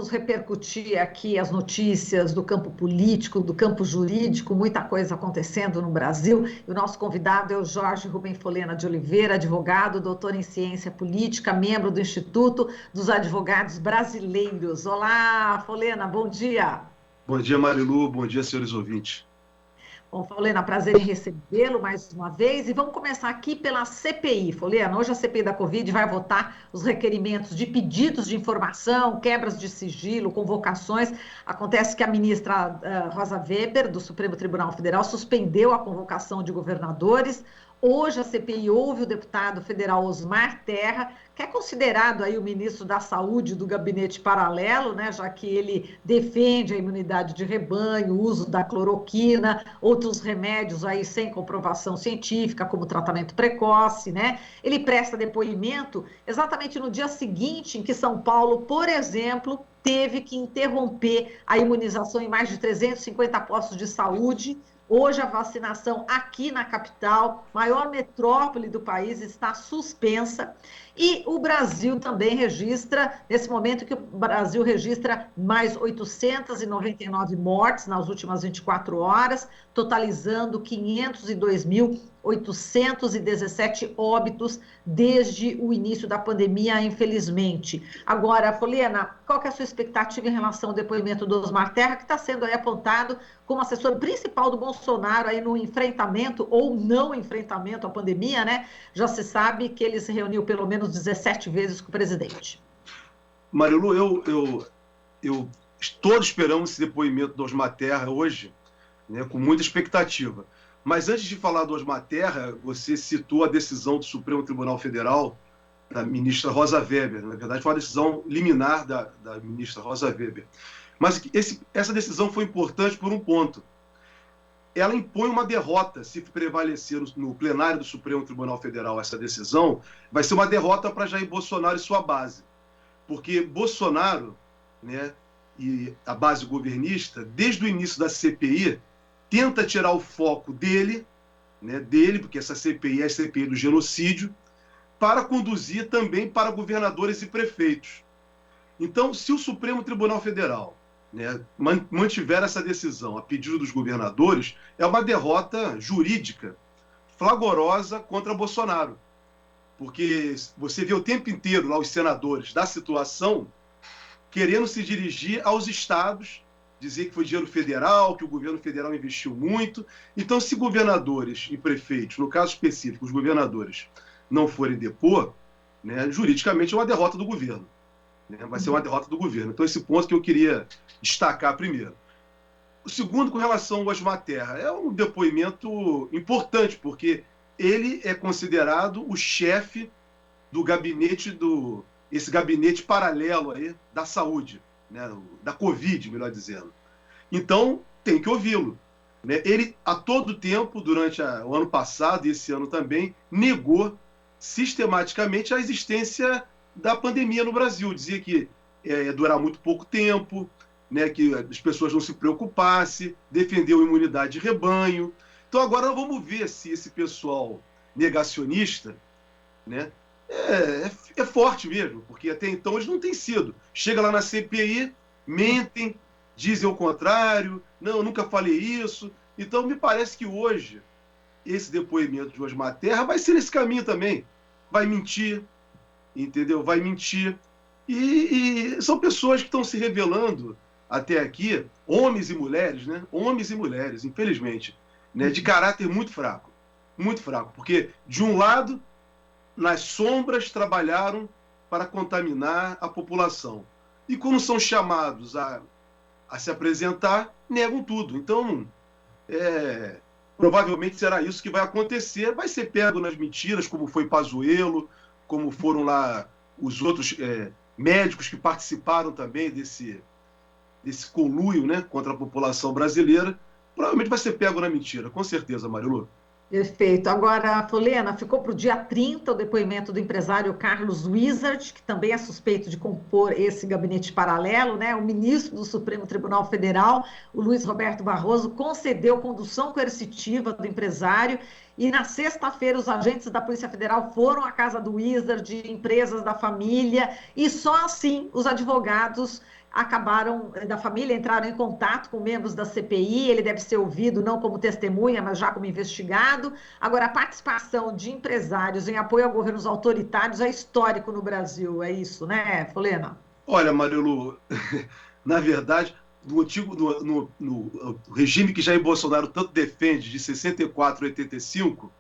vamos repercutir aqui as notícias do campo político, do campo jurídico, muita coisa acontecendo no Brasil. E o nosso convidado é o Jorge Rubem Folena de Oliveira, advogado, doutor em ciência política, membro do Instituto dos Advogados Brasileiros. Olá, Folena, bom dia. Bom dia, Marilu. Bom dia, senhores ouvintes. Bom, Folena, prazer em recebê-lo mais uma vez. E vamos começar aqui pela CPI. Folena, hoje a CPI da Covid vai votar os requerimentos de pedidos de informação, quebras de sigilo, convocações. Acontece que a ministra Rosa Weber, do Supremo Tribunal Federal, suspendeu a convocação de governadores. Hoje a CPI ouve o deputado federal Osmar Terra, que é considerado aí o ministro da Saúde do gabinete paralelo, né, já que ele defende a imunidade de rebanho, o uso da cloroquina, outros remédios aí sem comprovação científica, como tratamento precoce, né? Ele presta depoimento exatamente no dia seguinte em que São Paulo, por exemplo, teve que interromper a imunização em mais de 350 postos de saúde. Hoje a vacinação aqui na capital, maior metrópole do país, está suspensa. E o Brasil também registra, nesse momento que o Brasil registra mais 899 mortes nas últimas 24 horas, totalizando 502.817 óbitos desde o início da pandemia, infelizmente. Agora, Folena, qual que é a sua expectativa em relação ao depoimento do Osmar Terra, que está sendo aí apontado como assessor principal do Bolsonaro aí no enfrentamento ou não enfrentamento à pandemia, né? Já se sabe que ele se reuniu pelo menos 17 vezes com o presidente. Marilu, todos esperamos esse depoimento do Osmar Terra hoje, né, com muita expectativa. Mas antes de falar do Osmar Terra, você citou a decisão do Supremo Tribunal Federal, da ministra Rosa Weber. Na verdade, foi uma decisão liminar da ministra Rosa Weber. Mas essa decisão foi importante por um ponto. Ela impõe uma derrota, se prevalecer no plenário do Supremo Tribunal Federal essa decisão, vai ser uma derrota para Jair Bolsonaro e sua base. Porque Bolsonaro, né, e a base governista, desde o início da CPI, tenta tirar o foco dele, né, porque essa CPI é a CPI do genocídio, para conduzir também para governadores e prefeitos. Então, se o Supremo Tribunal Federal, né, mantiver essa decisão a pedido dos governadores, é uma derrota jurídica flagrosa contra Bolsonaro. Porque você vê o tempo inteiro lá os senadores da situação querendo se dirigir aos estados, dizer que foi dinheiro federal, que o governo federal investiu muito. Então, se governadores e prefeitos, no caso específico, os governadores, não forem depor, né, juridicamente é uma derrota do governo. Vai ser uma derrota do governo. Então, esse ponto que eu queria destacar primeiro. O segundo, com relação ao Osmar Terra, é um depoimento importante, porque ele é considerado o chefe do gabinete, esse gabinete paralelo aí da saúde, né, da Covid, melhor dizendo. Então, tem que ouvi-lo. Né? Ele, a todo tempo, durante o ano passado e esse ano também, negou sistematicamente a existência da pandemia no Brasil. Dizia que ia durar muito pouco tempo, né, que as pessoas não se preocupassem, defendeu a imunidade de rebanho. Então agora nós vamos ver se esse pessoal negacionista, né, é forte mesmo, porque até então eles não têm sido. Chega lá na CPI, mentem, dizem o contrário, não, eu nunca falei isso. Então me parece que hoje esse depoimento de Osmar Terra vai ser nesse caminho também. Vai mentir, entendeu? Vai mentir. E são pessoas que estão se revelando até aqui, homens e mulheres, né? Homens e mulheres, infelizmente, né? De caráter muito fraco, porque de um lado, nas sombras trabalharam para contaminar a população. E quando são chamados a se apresentar, negam tudo. Então, provavelmente será isso que vai acontecer. Vai ser pego nas mentiras, como foi Pazuello, como foram lá os outros médicos que participaram também desse conluio, né, contra a população brasileira. Provavelmente vai ser pego na mentira, com certeza, Marilu. Perfeito. Agora, Folena, ficou para o dia 30 o depoimento do empresário Carlos Wizard, que também é suspeito de compor esse gabinete paralelo, né? O ministro do Supremo Tribunal Federal, o Luiz Roberto Barroso, concedeu condução coercitiva do empresário e na sexta-feira os agentes da Polícia Federal foram à casa do Wizard, empresas da família, e só assim os advogados acabaram, da família, entraram em contato com membros da CPI, ele deve ser ouvido não como testemunha, mas já como investigado. Agora, a participação de empresários em apoio a governos autoritários é histórico no Brasil, é isso, né, Folena? Olha, Marilu, na verdade, no regime que Jair Bolsonaro tanto defende, de 64 a 85,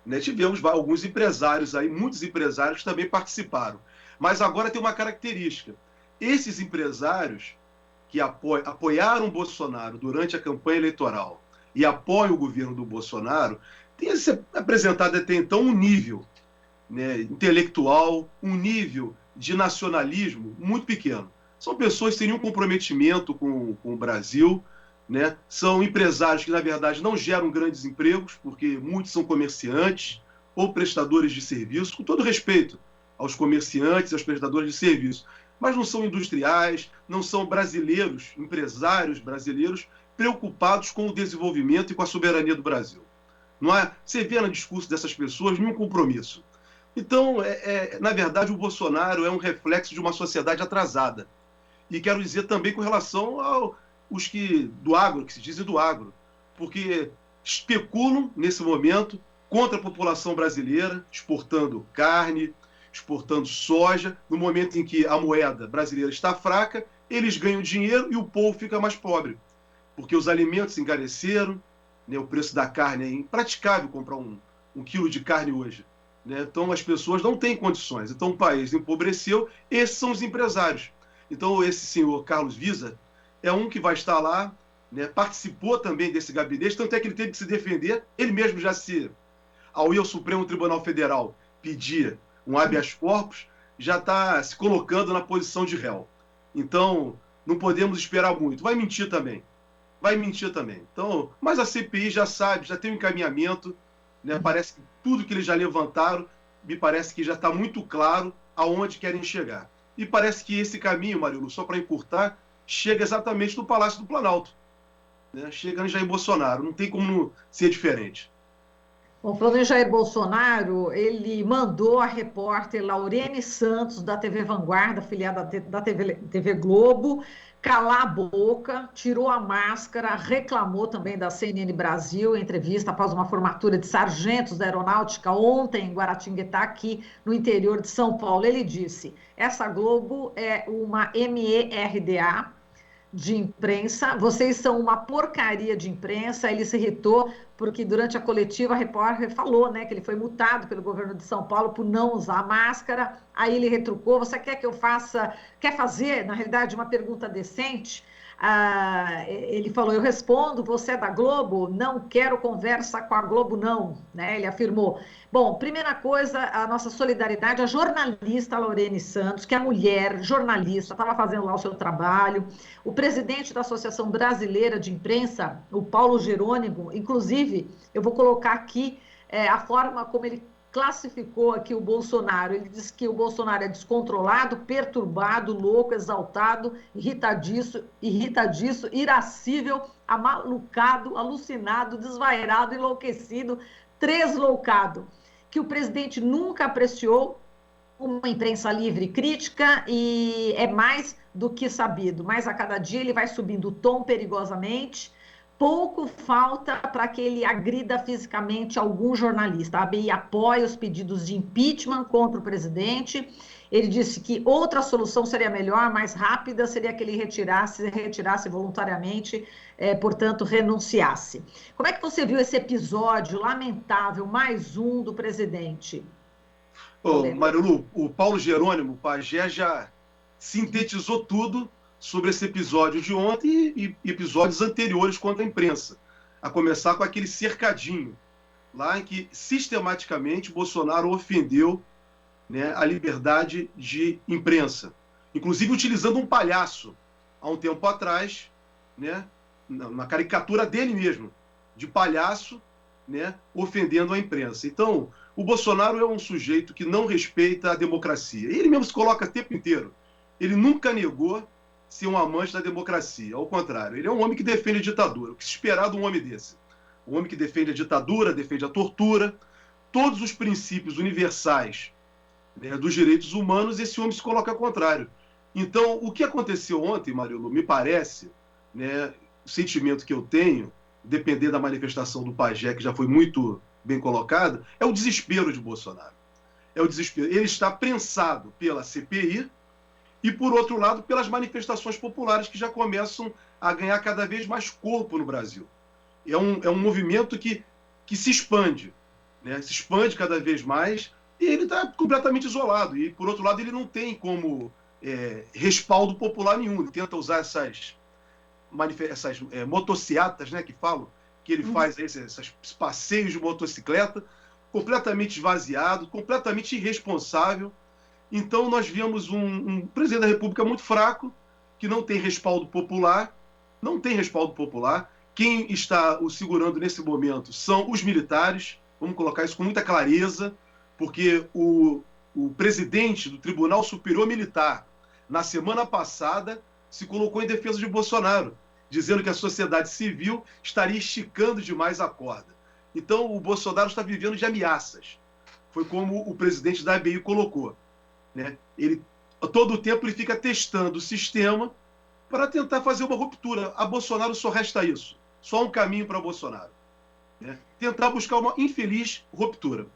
né, tivemos alguns empresários aí, muitos empresários também participaram. Mas agora tem uma característica. Esses empresários que apoiaram Bolsonaro durante a campanha eleitoral e apoiam o governo do Bolsonaro têm se apresentado até então um nível, né, intelectual, um nível de nacionalismo muito pequeno. São pessoas sem nenhum comprometimento com o Brasil, né? São empresários que, na verdade, não geram grandes empregos, porque muitos são comerciantes ou prestadores de serviço, com todo respeito aos comerciantes e aos prestadores de serviço, mas não são industriais, não são brasileiros, empresários brasileiros preocupados com o desenvolvimento e com a soberania do Brasil. Não há, você vê no discurso dessas pessoas nenhum compromisso. Então, na verdade, o Bolsonaro é um reflexo de uma sociedade atrasada. E quero dizer também com relação aos do agro, que se dizem do agro, porque especulam, nesse momento, contra a população brasileira, exportando carne, exportando soja, no momento em que a moeda brasileira está fraca, eles ganham dinheiro e o povo fica mais pobre, porque os alimentos encareceram, né, o preço da carne é impraticável comprar um quilo de carne hoje. Né? Então as pessoas não têm condições. Então o país empobreceu, esses são os empresários. Então esse senhor Carlos Visa é um que vai estar lá, né, participou também desse gabinete, tanto é que ele teve que se defender, ele mesmo já ao ir ao Supremo Tribunal Federal pedir um habeas corpus, já está se colocando na posição de réu. Então não podemos esperar muito. Vai mentir também. Então, mas a CPI já sabe, já tem um encaminhamento, né? Parece que tudo que eles já levantaram, me parece que já está muito claro aonde querem chegar. E parece que esse caminho, Marilu, só para encurtar, chega exatamente no Palácio do Planalto. Né? Chega em Jair Bolsonaro, não tem como ser diferente. Bom, falando em Jair Bolsonaro, ele mandou a repórter Laurene Santos, da TV Vanguarda, afiliada da TV Globo, calar a boca, tirou a máscara, reclamou também da CNN Brasil, em entrevista após uma formatura de sargentos da aeronáutica ontem em Guaratinguetá, aqui no interior de São Paulo. Ele disse: essa Globo é uma MERDA de imprensa, vocês são uma porcaria de imprensa. Ele se irritou porque durante a coletiva a repórter falou, né, que ele foi multado pelo governo de São Paulo por não usar máscara. Aí ele retrucou: você quer que eu faça, quer fazer, na realidade, uma pergunta decente? Ele falou: eu respondo, você é da Globo? Não quero conversa com a Globo, não, né? Ele afirmou. Bom, primeira coisa, a nossa solidariedade à jornalista Laurene Santos, que é mulher, jornalista, estava fazendo lá o seu trabalho. O presidente da Associação Brasileira de Imprensa, o Paulo Jerônimo, inclusive, eu vou colocar aqui a forma como ele classificou aqui o Bolsonaro. Ele disse que o Bolsonaro é descontrolado, perturbado, louco, exaltado, irritadiço, irascível, amalucado, alucinado, desvairado, enlouquecido, tresloucado. Que o presidente nunca apreciou uma imprensa livre e crítica e é mais do que sabido, mas a cada dia ele vai subindo o tom perigosamente. Pouco falta para que ele agrida fisicamente algum jornalista. A ABI apoia os pedidos de impeachment contra o presidente. Ele disse que outra solução seria melhor, mais rápida, seria que ele retirasse voluntariamente, portanto, renunciasse. Como é que você viu esse episódio lamentável, mais um do presidente? Marilu, o Paulo Jerônimo, o Pajé, já sintetizou tudo sobre esse episódio de ontem e episódios anteriores contra a imprensa, a começar com aquele cercadinho, lá em que sistematicamente Bolsonaro ofendeu, né, a liberdade de imprensa, inclusive utilizando um palhaço, há um tempo atrás, né, uma caricatura dele mesmo, de palhaço, né, ofendendo a imprensa. Então, o Bolsonaro é um sujeito que não respeita a democracia. Ele mesmo se coloca o tempo inteiro. Ele nunca negou ser um amante da democracia. Ao contrário, ele é um homem que defende a ditadura. O que se esperar de um homem desse? Um homem que defende a ditadura, defende a tortura, todos os princípios universais, né, dos direitos humanos, esse homem se coloca ao contrário. Então, o que aconteceu ontem, Marilu, me parece, né, o sentimento que eu tenho, dependendo da manifestação do Pajé, que já foi muito bem colocado, é o desespero de Bolsonaro. É o desespero. Ele está prensado pela CPI e, por outro lado, pelas manifestações populares que já começam a ganhar cada vez mais corpo no Brasil. É um movimento que se expande, né? Se expande cada vez mais e ele está completamente isolado. E, por outro lado, ele não tem como respaldo popular nenhum. Ele tenta usar essas motocicletas, né, que falam, que ele faz esses passeios de motocicleta, completamente esvaziado, completamente irresponsável. Então, nós vimos um presidente da República muito fraco, que não tem respaldo popular, não tem respaldo popular. Quem está o segurando nesse momento são os militares, vamos colocar isso com muita clareza, porque o presidente do Tribunal Superior Militar, na semana passada, se colocou em defesa de Bolsonaro, dizendo que a sociedade civil estaria esticando demais a corda. Então, o Bolsonaro está vivendo de ameaças. Foi como o presidente da ABI colocou, né? Ele, todo o tempo, ele fica testando o sistema para tentar fazer uma ruptura. A Bolsonaro só resta isso. Só um caminho para Bolsonaro, né? Tentar buscar uma infeliz ruptura.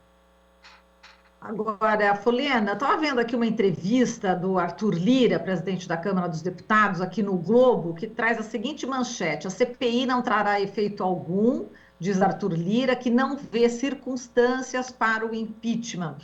Agora, Folena, estava vendo aqui uma entrevista do Arthur Lira, presidente da Câmara dos Deputados, aqui no Globo, que traz a seguinte manchete: a CPI não trará efeito algum, diz Arthur Lira, que não vê circunstâncias para o impeachment.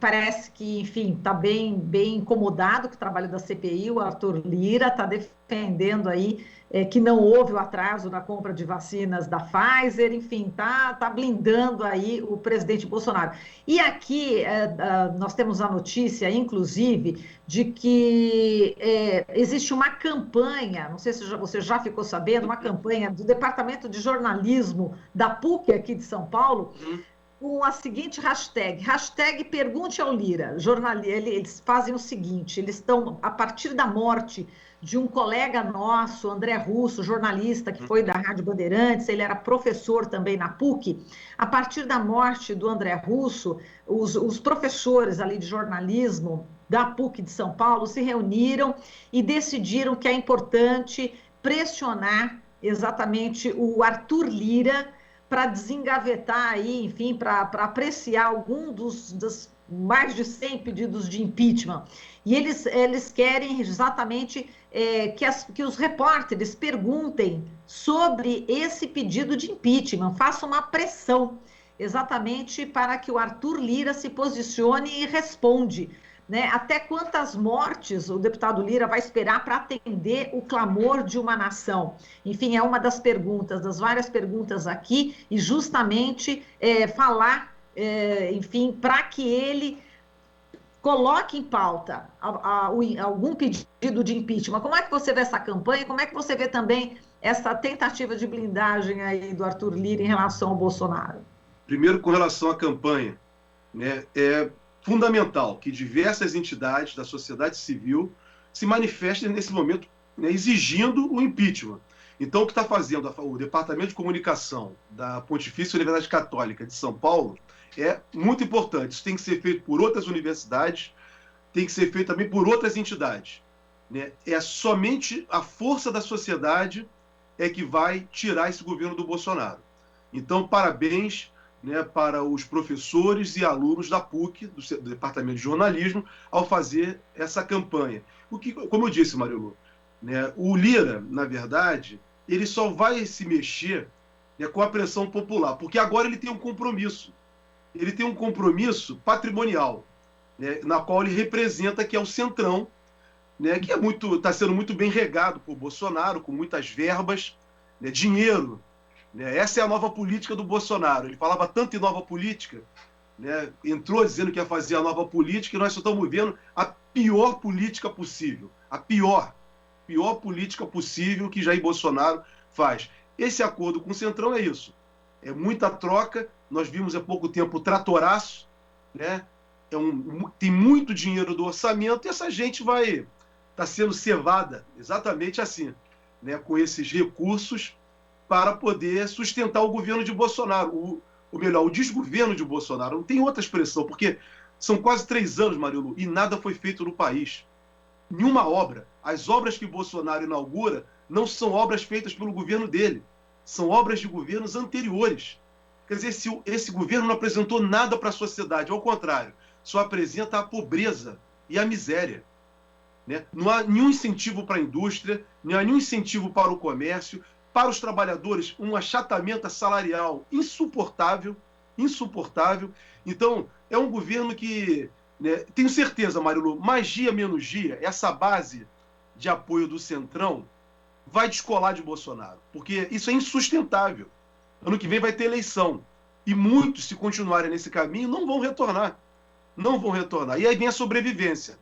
Parece que, enfim, está bem incomodado com o trabalho da CPI. O Arthur Lira está defendendo aí que não houve o atraso na compra de vacinas da Pfizer, enfim, tá blindando aí o presidente Bolsonaro. E aqui nós temos a notícia, inclusive, de que existe uma campanha, não sei se você já ficou sabendo, uma campanha do Departamento de Jornalismo da PUC aqui de São Paulo, com a seguinte hashtag Pergunte ao Lira. Eles fazem o seguinte: eles estão, a partir da morte de um colega nosso, André Russo, jornalista que foi da Rádio Bandeirantes, ele era professor também na PUC. A partir da morte do André Russo, os professores ali de jornalismo da PUC de São Paulo se reuniram e decidiram que é importante pressionar exatamente o Arthur Lira para desengavetar aí, enfim, para apreciar algum dos mais de 100 pedidos de impeachment. E eles querem exatamente que os repórteres perguntem sobre esse pedido de impeachment, façam uma pressão, exatamente para que o Arthur Lira se posicione e responde. Né? Até quantas mortes o deputado Lira vai esperar para atender o clamor de uma nação? Enfim, é uma das perguntas, das várias perguntas aqui, e justamente falar, enfim, para que ele coloque em pauta algum pedido de impeachment. Como é que você vê essa campanha? Como é que você vê também essa tentativa de blindagem aí do Arthur Lira em relação ao Bolsonaro? Primeiro, com relação à campanha, né, é fundamental que diversas entidades da sociedade civil se manifestem nesse momento, né, exigindo o impeachment. Então, o que está fazendo o Departamento de Comunicação da Pontifícia Universidade Católica de São Paulo é muito importante. Isso tem que ser feito por outras universidades, tem que ser feito também por outras entidades, né? É somente a força da sociedade que vai tirar esse governo do Bolsonaro. Então, parabéns, né, para os professores e alunos da PUC, do Departamento de Jornalismo, ao fazer essa campanha. Como eu disse, Marilu, né, o Lira, na verdade, ele só vai se mexer, né, com a pressão popular, porque agora ele tem um compromisso. Ele tem um compromisso patrimonial, né, na qual ele representa, que é o Centrão, né, que está sendo muito bem regado por Bolsonaro, com muitas verbas, né, dinheiro. Essa é a nova política do Bolsonaro. Ele falava tanto em nova política, né? Entrou dizendo que ia fazer a nova política, e nós só estamos vendo a pior política possível. A pior política possível que Jair Bolsonaro faz. Esse acordo com o Centrão é isso. É muita troca. Nós vimos há pouco tempo o tratoraço, né? Tem muito dinheiro do orçamento e essa gente está sendo cevada exatamente assim, né? Com esses recursos, para poder sustentar o governo de Bolsonaro, o desgoverno de Bolsonaro. Não tem outra expressão, porque são quase 3 anos, Marilu, e nada foi feito no país. nenhuma obra. As obras que Bolsonaro inaugura não são obras feitas pelo governo dele, são obras de governos anteriores. Quer dizer, esse governo não apresentou nada para a sociedade, ao contrário, só apresenta a pobreza e a miséria. Né? Não há nenhum incentivo para a indústria, não há nenhum incentivo para o comércio, para os trabalhadores, um achatamento salarial insuportável, insuportável. Então, é um governo que, né, tenho certeza, Marilu, mais dia menos dia, essa base de apoio do Centrão vai descolar de Bolsonaro, porque isso é insustentável. Ano que vem vai ter eleição, e muitos, se continuarem nesse caminho, não vão retornar. Não vão retornar. E aí vem a sobrevivência.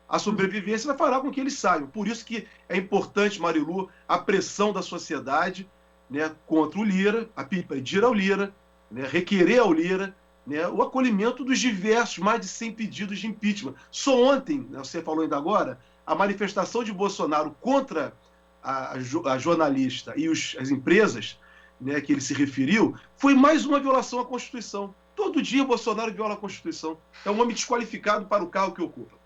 A sobrevivência vai fará com que eles saiam. Por isso que é importante, Marilu, a pressão da sociedade, né, contra o Lira, a pedir ao Lira, né, requerer ao Lira, né, o acolhimento dos diversos, mais de 100 pedidos de impeachment. Só ontem, né, você falou ainda agora, a manifestação de Bolsonaro contra a jornalista e as empresas, né, que ele se referiu, foi mais uma violação à Constituição. Todo dia Bolsonaro viola a Constituição. É um homem desqualificado para o cargo que ocupa.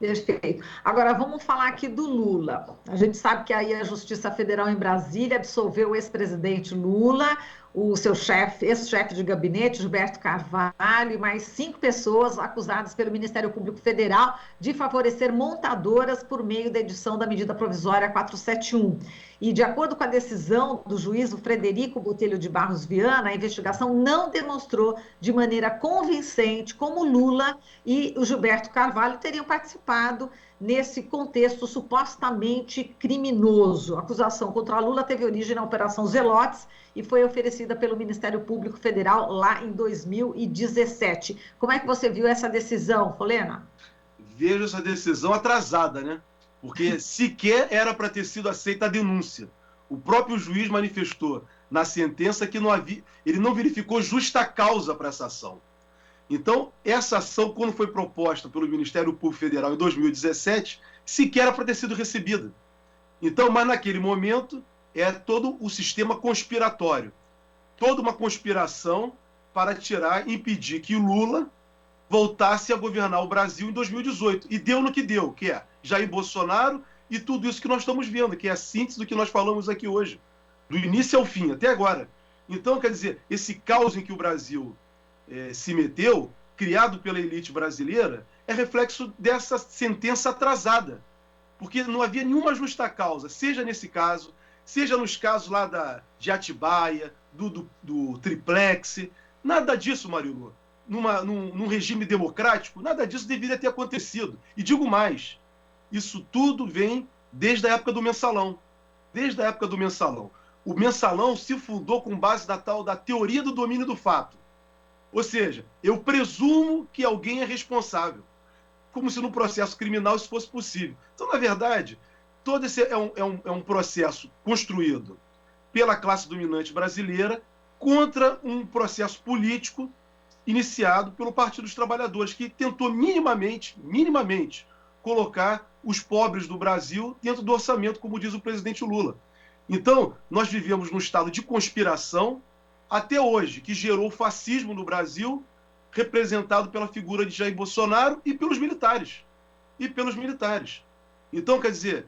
Perfeito. Agora, vamos falar aqui do Lula. A gente sabe que aí a Justiça Federal em Brasília absolveu o ex-presidente Lula, o seu chefe, ex-chefe de gabinete, Gilberto Carvalho, e mais 5 pessoas acusadas pelo Ministério Público Federal de favorecer montadoras por meio da edição da medida provisória 471. E, de acordo com a decisão do juiz Frederico Botelho de Barros Viana, a investigação não demonstrou de maneira convincente como Lula e o Gilberto Carvalho teriam participado nesse contexto supostamente criminoso. A acusação contra Lula teve origem na Operação Zelotes e foi oferecida pelo Ministério Público Federal lá em 2017. Como é que você viu essa decisão, Folena? Vejo essa decisão atrasada, né? Porque sequer era para ter sido aceita a denúncia. O próprio juiz manifestou na sentença que ele não verificou justa causa para essa ação. Então, essa ação, quando foi proposta pelo Ministério Público Federal em 2017, sequer era para ter sido recebida. Então, mas naquele momento, é todo o sistema conspiratório. Toda uma conspiração para impedir que Lula voltasse a governar o Brasil em 2018. E deu no que deu, que é Jair Bolsonaro e tudo isso que nós estamos vendo, que é a síntese do que nós falamos aqui hoje, do início ao fim, até agora. Então, quer dizer, esse caos em que o Brasil se meteu, criado pela elite brasileira, é reflexo dessa sentença atrasada. Porque não havia nenhuma justa causa, seja nesse caso, seja nos casos lá de Atibaia, do triplex, nada disso, Marilu. Num regime democrático, nada disso deveria ter acontecido. E digo mais, isso tudo vem desde a época do Mensalão. Desde a época do Mensalão. O Mensalão se fundou com base na tal da teoria do domínio do fato. Ou seja, eu presumo que alguém é responsável. Como se no processo criminal isso fosse possível. Então, na verdade, todo esse é um processo construído pela classe dominante brasileira contra um processo político iniciado pelo Partido dos Trabalhadores, que tentou minimamente colocar os pobres do Brasil dentro do orçamento, como diz o presidente Lula. Então, nós vivemos num estado de conspiração até hoje, que gerou o fascismo no Brasil, representado pela figura de Jair Bolsonaro e pelos militares. Então, quer dizer,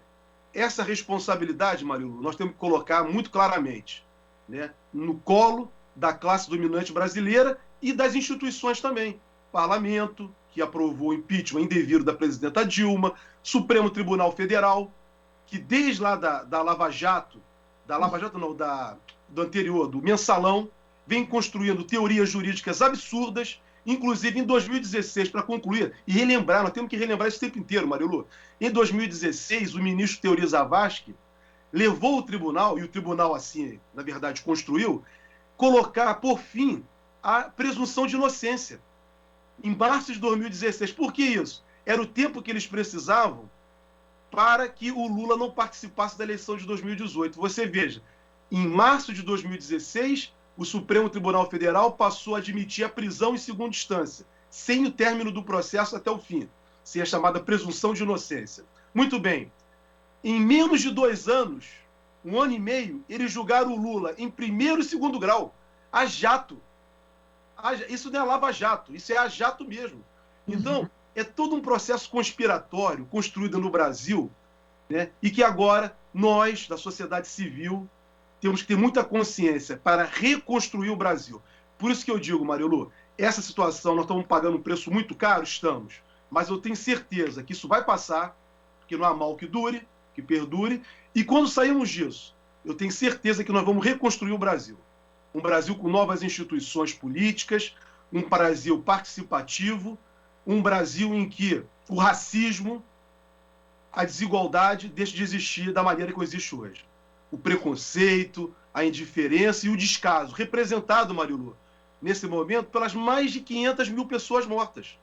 essa responsabilidade, Marilu, nós temos que colocar muito claramente, né, no colo da classe dominante brasileira e das instituições também. Parlamento, que aprovou o impeachment indevido da presidenta Dilma, Supremo Tribunal Federal, que desde lá da Lava Jato, do anterior, do Mensalão, vem construindo teorias jurídicas absurdas, inclusive em 2016, para concluir, e relembrar, nós temos que relembrar isso o tempo inteiro, Marilu. Em 2016, o ministro Teori Zavascki levou o tribunal, e o tribunal assim, na verdade, construiu, colocar, por fim, a presunção de inocência. Em março de 2016. Por que isso? Era o tempo que eles precisavam para que o Lula não participasse da eleição de 2018. Você veja, em março de 2016, o Supremo Tribunal Federal passou a admitir a prisão em segunda instância, sem o término do processo até o fim, sem a chamada presunção de inocência. Muito bem. Em menos de 2 anos, 1 ano e meio, eles julgaram o Lula em primeiro e segundo grau, a jato. Isso não é Lava Jato, isso é a jato mesmo. Então, é todo um processo conspiratório construído no Brasil, né? E que agora nós, da sociedade civil, temos que ter muita consciência para reconstruir o Brasil. Por isso que eu digo, Marilu, essa situação, nós estamos pagando um preço muito caro? Estamos. Mas eu tenho certeza que isso vai passar, que não há mal que dure, que perdure. E quando sairmos disso, eu tenho certeza que nós vamos reconstruir o Brasil. Um Brasil com novas instituições políticas, um Brasil participativo, um Brasil em que o racismo, a desigualdade deixe de existir da maneira que existe hoje. O preconceito, a indiferença e o descaso, representado, Marilu, nesse momento, pelas mais de 500 mil pessoas mortas.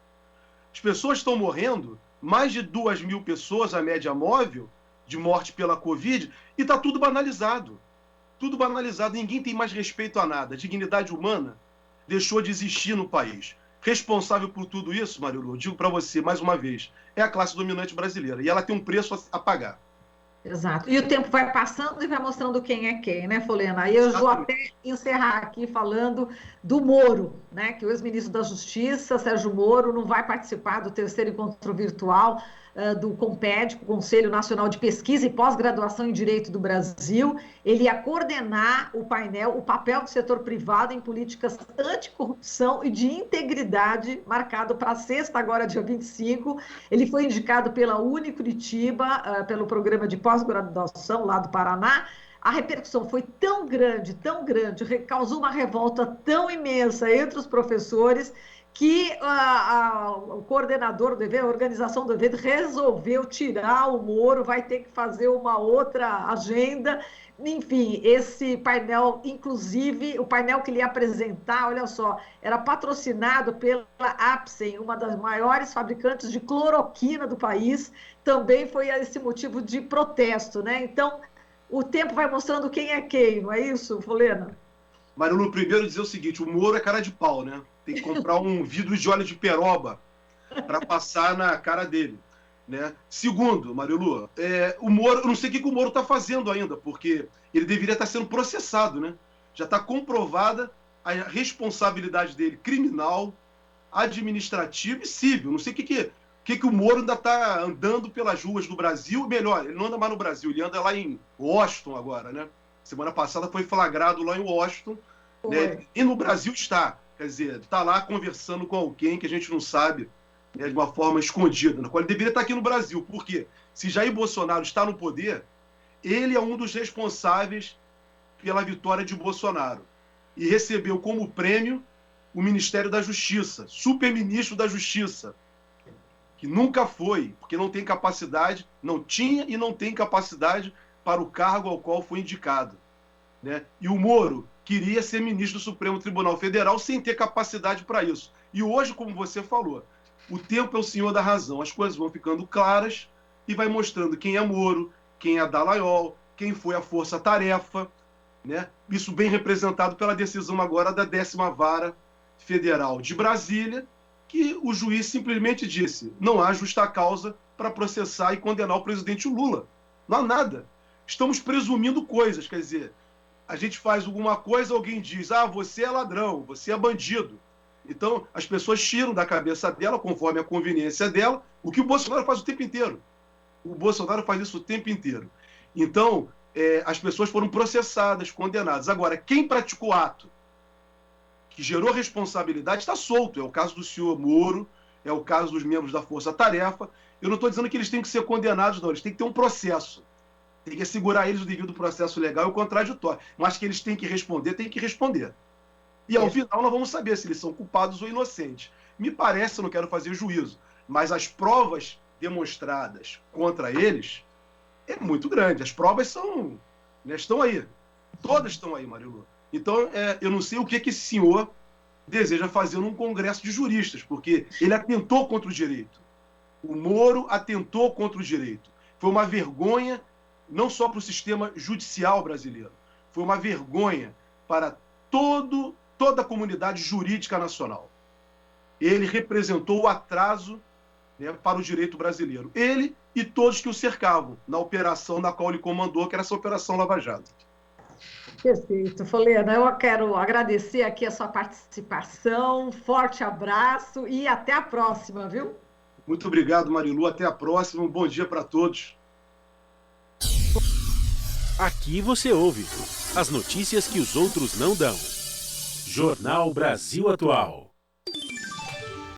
As pessoas estão morrendo, mais de 2 mil pessoas, a média móvel, de morte pela Covid, e está tudo banalizado. Tudo banalizado, ninguém tem mais respeito a nada. A dignidade humana deixou de existir no país. Responsável por tudo isso, Marilu, digo para você mais uma vez, é a classe dominante brasileira. E ela tem um preço a pagar. Exato. E o tempo vai passando e vai mostrando quem é quem, né, Folena? E eu vou até encerrar aqui falando do Moro, né? Que o ex-ministro da Justiça, Sérgio Moro, não vai participar do terceiro encontro virtual do CONPED, Conselho Nacional de Pesquisa e Pós-Graduação em Direito do Brasil. Ele ia coordenar o painel, o papel do setor privado em políticas anticorrupção e de integridade, marcado para sexta, agora dia 25. Ele foi indicado pela Unicuritiba, pelo programa de pós-graduação lá do Paraná. A repercussão foi tão grande, causou uma revolta tão imensa entre os professores, que o coordenador do evento, a organização do evento, resolveu tirar o Moro, vai ter que fazer uma outra agenda. Enfim, esse painel, inclusive, o painel que ele ia apresentar, olha só, era patrocinado pela Apsen, uma das maiores fabricantes de cloroquina do país, também foi esse motivo de protesto, né? Então, o tempo vai mostrando quem é quem, não é isso, Folena? Marilu, primeiro dizer o seguinte, o Moro é cara de pau, né? Tem que comprar um vidro de óleo de peroba para passar na cara dele, né? Segundo, Marilu, o Moro, eu não sei o que o Moro está fazendo ainda, porque ele deveria estar sendo processado, né? Já está comprovada a responsabilidade dele criminal, administrativa e civil. Não sei o que o Moro ainda está andando pelas ruas do Brasil. Melhor, ele não anda mais no Brasil, ele anda lá em Washington agora, né? Semana passada foi flagrado lá em Washington, né? E no Brasil está. Quer dizer, está lá conversando com alguém que a gente não sabe, né, de uma forma escondida, na qual ele deveria estar aqui no Brasil. Por quê? Se Jair Bolsonaro está no poder, ele é um dos responsáveis pela vitória de Bolsonaro. E recebeu como prêmio o Ministério da Justiça, superministro da Justiça, que nunca foi, porque não tem capacidade, não tinha e não tem capacidade para o cargo ao qual foi indicado, né? E o Moro queria ser ministro do Supremo Tribunal Federal sem ter capacidade para isso. E hoje, como você falou, o tempo é o senhor da razão. As coisas vão ficando claras e vai mostrando quem é Moro, quem é Dallagnol, quem foi a força-tarefa, né? Isso bem representado pela decisão agora da 10ª Vara Federal de Brasília, que o juiz simplesmente disse: não há justa causa para processar e condenar o presidente Lula. Não há nada. Estamos presumindo coisas, quer dizer, a gente faz alguma coisa, alguém diz: ah, você é ladrão, você é bandido. Então, as pessoas tiram da cabeça dela, conforme a conveniência dela, o que o Bolsonaro faz o tempo inteiro. O Bolsonaro faz isso o tempo inteiro. Então, as pessoas foram processadas, condenadas. Agora, quem praticou o ato que gerou responsabilidade está solto. É o caso do senhor Moro, é o caso dos membros da Força Tarefa. Eu não estou dizendo que eles têm que ser condenados, não. Eles têm que ter um processo. Tem que assegurar eles o devido processo legal e o contraditório. Mas que eles têm que responder, têm que responder. E ao final nós vamos saber se eles são culpados ou inocentes. Me parece, eu não quero fazer juízo, mas as provas demonstradas contra eles é muito grande. As provas são, né, estão aí. Todas estão aí, Marilu. Então, eu não sei o que esse senhor deseja fazer num congresso de juristas, porque ele atentou contra o direito. O Moro atentou contra o direito. Foi uma vergonha não só para o sistema judicial brasileiro, foi uma vergonha para toda a comunidade jurídica nacional. Ele representou o atraso, né, para o direito brasileiro. Ele e todos que o cercavam na operação na qual ele comandou, que era essa Operação Lava Jato. Perfeito, Folena. Eu quero agradecer aqui a sua participação, forte abraço e até a próxima, viu? Muito obrigado, Marilu. Até a próxima. Um bom dia para todos. Aqui você ouve as notícias que os outros não dão. Jornal Brasil Atual.